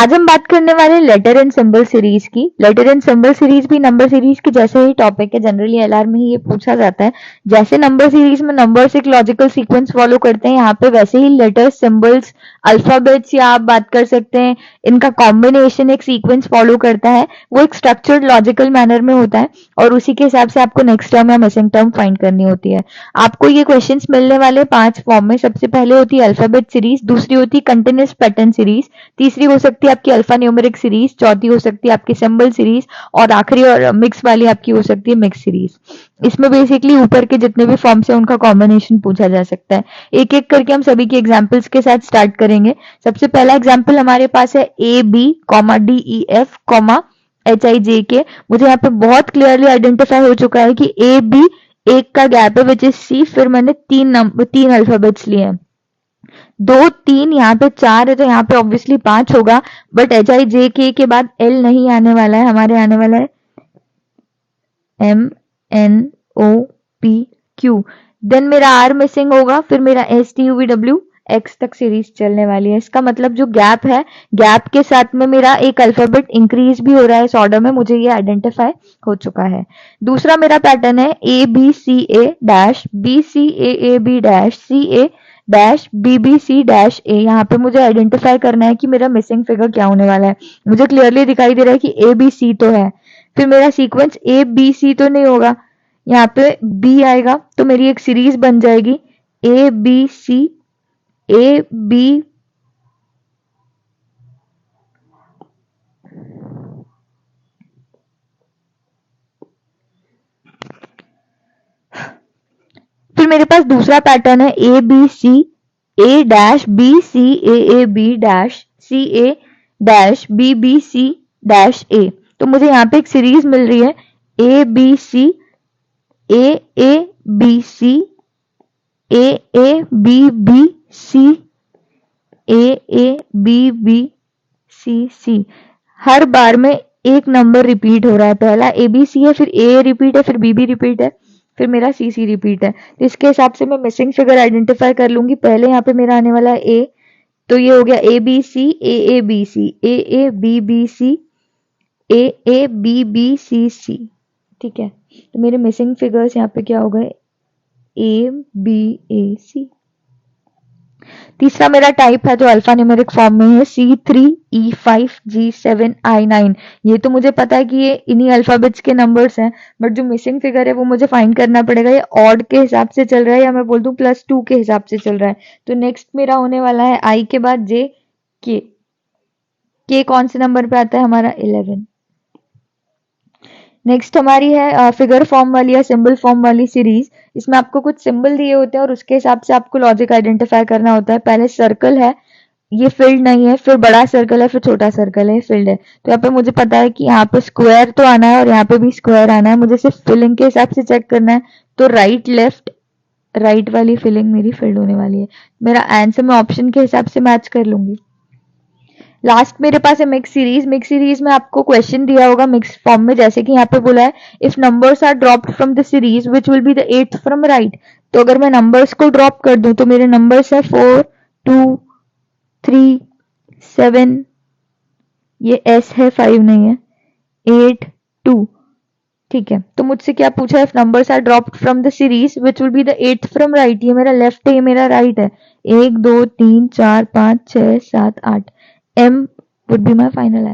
आज हम बात करने वाले हैं लेटर एंड सिंबल सीरीज की। लेटर एंड सिंबल सीरीज भी नंबर सीरीज के जैसे ही टॉपिक है, जनरली एलआर में ही ये पूछा जाता है। जैसे नंबर सीरीज में नंबर्स एक लॉजिकल सीक्वेंस फॉलो करते हैं, यहाँ पे वैसे ही लेटर्स, सिंबल्स, अल्फाबेट्स या आप बात कर सकते हैं इनका कॉम्बिनेशन एक सीक्वेंस फॉलो करता है। वो एक स्ट्रक्चर्ड लॉजिकल मैनर में होता है और उसी के हिसाब से आपको नेक्स्ट टर्म या मिसिंग टर्म फाइंड करनी होती है। आपको ये क्वेश्चंस मिलने वाले 5 फॉर्म में। सबसे पहले होती है अल्फाबेट सीरीज, दूसरी होती है कंटिन्यूअस पैटर्न सीरीज, तीसरी हो सकती है आपकी अल्फा न्यूमेरिक सीरीज, चौथी हो सकती है आपकी सिंबल सीरीज और आखिरी और मिक्स वाली आपकी हो सकती है मिक्स सीरीज। इसमें बेसिकली ऊपर के जितने भी फॉर्म्स हैं उनका कॉम्बिनेशन पूछा जा सकता है। एक एक करके हम सभी के एग्जांपल्स के साथ स्टार्ट करेंगे। सबसे पहला एग्जांपल हमारे पास है A B comma D E F comma H I J K. मुझे यहाँ पे बहुत क्लियरली आइडेंटिफाई हो चुका है कि ए बी एक का गैप है विच इज सी, फिर मैंने तीन अल्फाबेट्स लिए हैं, 2 3 यहाँ पे 4 है तो यहाँ पे ऑब्वियसली 5 होगा। बट एच आई जे के बाद एल नहीं आने वाला है, हमारे आने वाला है M N O P Q. Then मेरा आर मिसिंग होगा, फिर मेरा S T U V W X तक सीरीज चलने वाली है। इसका मतलब जो गैप है, गैप के साथ में मेरा एक अल्फाबेट इंक्रीज भी हो रहा है इस ऑर्डर में, मुझे ये आइडेंटिफाई हो चुका है। दूसरा मेरा पैटर्न है A B C A dash B C A B dash C A dash B B C dash A. यहाँ पे मुझे आइडेंटिफाई करना है कि मेरा मिसिंग फिगर क्या होने वाला है। मुझे क्लियरली दिखाई दे रहा है कि ए बी सी तो है, फिर मेरा सीक्वेंस ए बी सी तो नहीं होगा, यहाँ पे बी आएगा तो मेरी एक सीरीज बन जाएगी ए बी सी ए बी फिर मेरे पास दूसरा पैटर्न है A B C A dash B C A B dash C A dash B B C dash A. तो मुझे यहाँ पे एक सीरीज मिल रही है A B C A B C A B B C A B B C C. हर बार में एक नंबर रिपीट हो रहा है, पहला ए बी सी है, फिर ए रिपीट है, फिर बी बी रिपीट है, फिर मेरा सी सी रिपीट है। तो इसके हिसाब से मैं मिसिंग फिगर आइडेंटिफाई कर लूंगी। पहले यहाँ पे मेरा आने वाला है ए, तो ये हो गया A B C A B C A B B C A B B C C. ठीक है, तो मेरे मिसिंग फिगर्स यहाँ पे क्या हो गए ए बी ए सी। तीसरा मेरा टाइप है जो अल्फा न्यूमेरिक फॉर्म में है C3E5G7I9। ये तो मुझे पता है कि ये इन्हीं अल्फाबेट्स के नंबर्स हैं, बट जो मिसिंग फिगर है वो मुझे फाइंड करना पड़ेगा ये ऑड के हिसाब से चल रहा है या मैं बोल दूं +2 के हिसाब से चल रहा है। तो नेक्स्ट मेरा होने वाला है आई के बाद जे के कौन से नंबर पे आता है हमारा 11। नेक्स्ट हमारी है फिगर फॉर्म वाली या सिंबल फॉर्म वाली सीरीज। इसमें आपको कुछ सिंबल दिए होते हैं और उसके हिसाब से आपको लॉजिक आइडेंटिफाई करना होता है। पहले सर्कल है, ये फिल्ड नहीं है, फिर बड़ा सर्कल है, फिर छोटा सर्कल है, फिल्ड है। तो यहाँ पे मुझे पता है कि यहाँ पे स्क्वायर तो आना है और यहाँ पे भी स्क्वायर आना है, मुझे सिर्फ फिलिंग के हिसाब से चेक करना है। तो राइट लेफ्ट राइट वाली फिलिंग मेरी फिल्ड होने वाली है। मेरा आंसर मैं ऑप्शन के हिसाब से मैच कर लूंगी। लास्ट मेरे पास है मिक्स सीरीज। मिक्स सीरीज में आपको क्वेश्चन दिया होगा मिक्स फॉर्म में, जैसे कि यहाँ पे बोला है if numbers are dropped from the series which will be the 8th from right. तो अगर मैं नंबर्स को ड्रॉप कर दूं तो मेरे नंबर्स है 4 2 3 7, ये एस है 5 नहीं है, 8 2। ठीक है, तो मुझसे क्या पूछा है if numbers are dropped from the series which will be the 8th from right. ये मेरा लेफ्ट है, ये मेरा राइट है। 1 2 3 4 5 6 7 8 M would be my final answer.